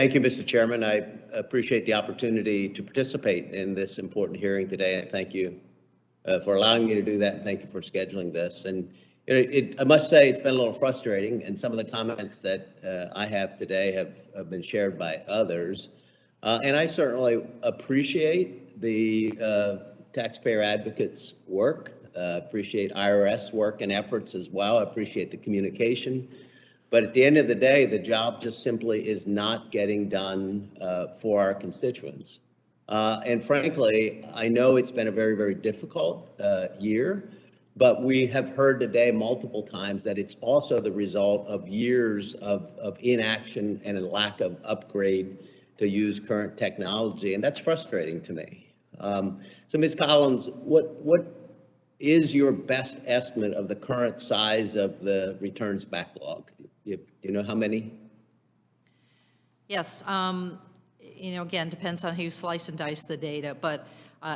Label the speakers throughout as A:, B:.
A: Thank you, Mr. Chairman. I appreciate the opportunity to participate in this important hearing today. And thank you for allowing me to do that. And thank you for scheduling this. And I must say it's been a little frustrating, and some of the comments that I have today have been shared by others. And I certainly appreciate the taxpayer advocates' work, appreciate IRS work and efforts as well. I appreciate the communication. But at the end of the day, the job just simply is not getting done for our constituents. And frankly, I know it's been a very, very difficult year, but we have heard today multiple times that it's also the result of years of inaction and a lack of upgrade to use current technology, and that's frustrating to me. So Ms. Collins, what is your best estimate of the current size of the returns backlog? Do you know how many?
B: Yes, again, depends on how you slice and dice the data, but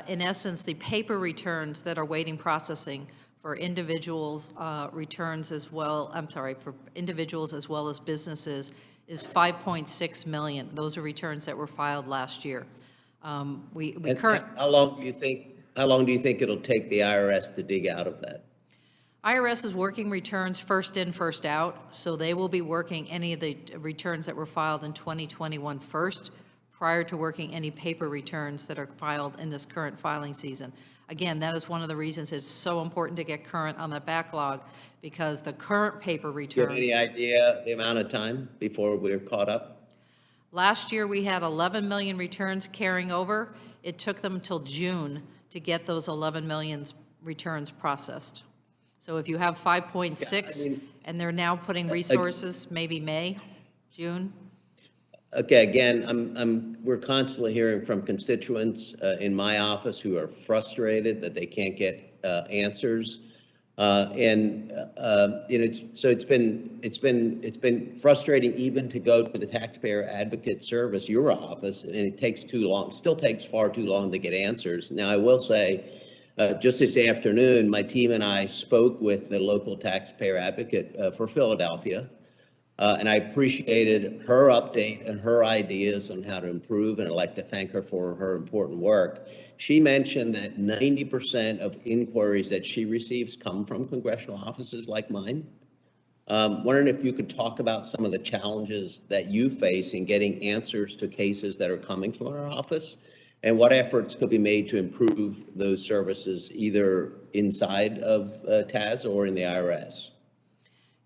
B: in essence, the paper returns that are waiting processing for individuals returns as well, for individuals as well as businesses is 5.6 million. Those are returns that were filed last year.
A: How long do you think it'll take the IRS to dig out of that?
B: IRS is working returns first in, first out, so they will be working any of the returns that were filed in 2021 first, prior to working any paper returns that are filed in this current filing season. Again, that is one of the reasons it's so important to get current on the backlog, because the current paper returns...
A: Do you have any idea the amount of time before we're caught up?
B: Last year, we had 11 million returns carrying over. It took them until June to get those 11 million returns processed. So if you have 5.6 and they're now putting resources, maybe May, June.
A: Okay, again, we're constantly hearing from constituents in my office who are frustrated that they can't get answers. So it's been frustrating even to go to the Taxpayer Advocate Service, your office, and it takes too long, still takes far too long to get answers. Now, I will say, just this afternoon, my team and I spoke with the local taxpayer advocate for Philadelphia, and I appreciated her update and her ideas on how to improve, and I'd like to thank her for her important work. She mentioned that 90% of inquiries that she receives come from congressional offices like mine. Wondering if you could talk about some of the challenges that you face in getting answers to cases that are coming from our office, and what efforts could be made to improve those services either inside of TAS or in the IRS.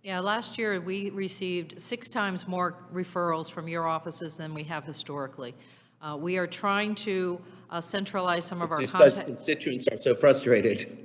B: Yeah, last year we received 6 times more referrals from your offices than we have historically. We are trying to centralize some of our contact.
A: Because constituents are so frustrated.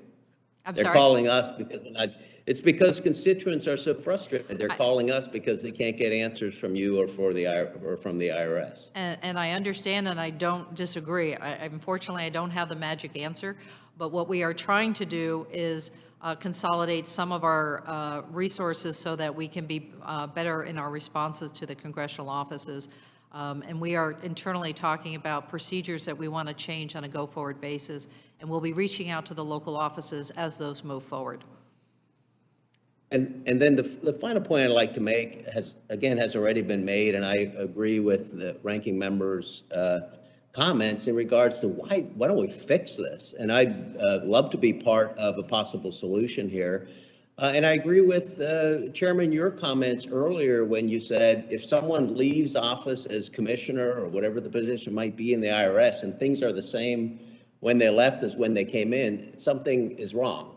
A: They're
B: sorry?
A: calling us because they're not. It's because constituents are so frustrated. They're calling us because they can't get answers from you or from the IRS.
B: And I understand, and I don't disagree. Unfortunately, I don't have the magic answer. But what we are trying to do is consolidate some of our resources so that we can be better in our responses to the congressional offices. And we are internally talking about procedures that we want to change on a go-forward basis. And we'll be reaching out to the local offices as those move forward.
A: And then the final point I'd like to make has already been made, and I agree with the ranking member's comments in regards to why don't we fix this? And I'd love to be part of a possible solution here. And I agree with Chairman, your comments earlier when you said if someone leaves office as commissioner or whatever the position might be in the IRS and things are the same when they left as when they came in, something is wrong.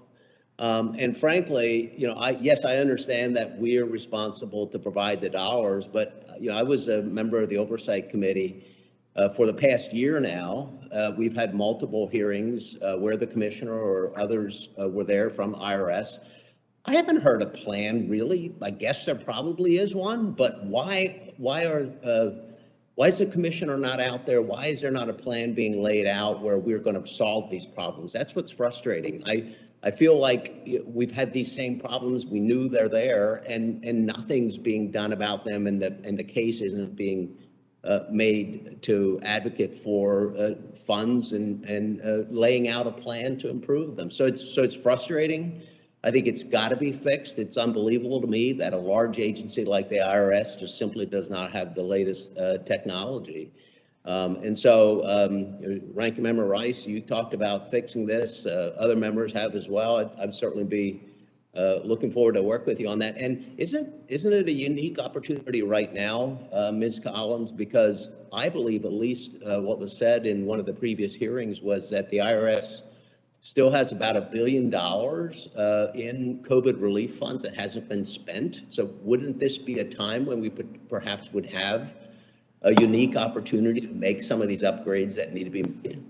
A: And frankly, yes, I understand that we are responsible to provide the dollars, but I was a member of the Oversight Committee for the past year now. We've had multiple hearings where the commissioner or others were there from IRS. I haven't heard a plan really. I guess there probably is one, but why is the commissioner not out there? Why is there not a plan being laid out where we're going to solve these problems? That's what's frustrating. I feel like we've had these same problems. We knew they're there, and nothing's being done about them, and the case isn't being made to advocate for funds and laying out a plan to improve them. So it's frustrating. I think it's got to be fixed. It's unbelievable to me that a large agency like the IRS just simply does not have the latest technology. And so, Ranking Member Rice, you talked about fixing this. Other members have as well. I'd certainly be looking forward to work with you on that. And isn't it a unique opportunity right now, Ms. Collins? Because I believe at least what was said in one of the previous hearings was that the IRS still has about $1 billion in COVID relief funds that hasn't been spent. So wouldn't this be a time when we perhaps would have a unique opportunity to make some of these upgrades that need to be made?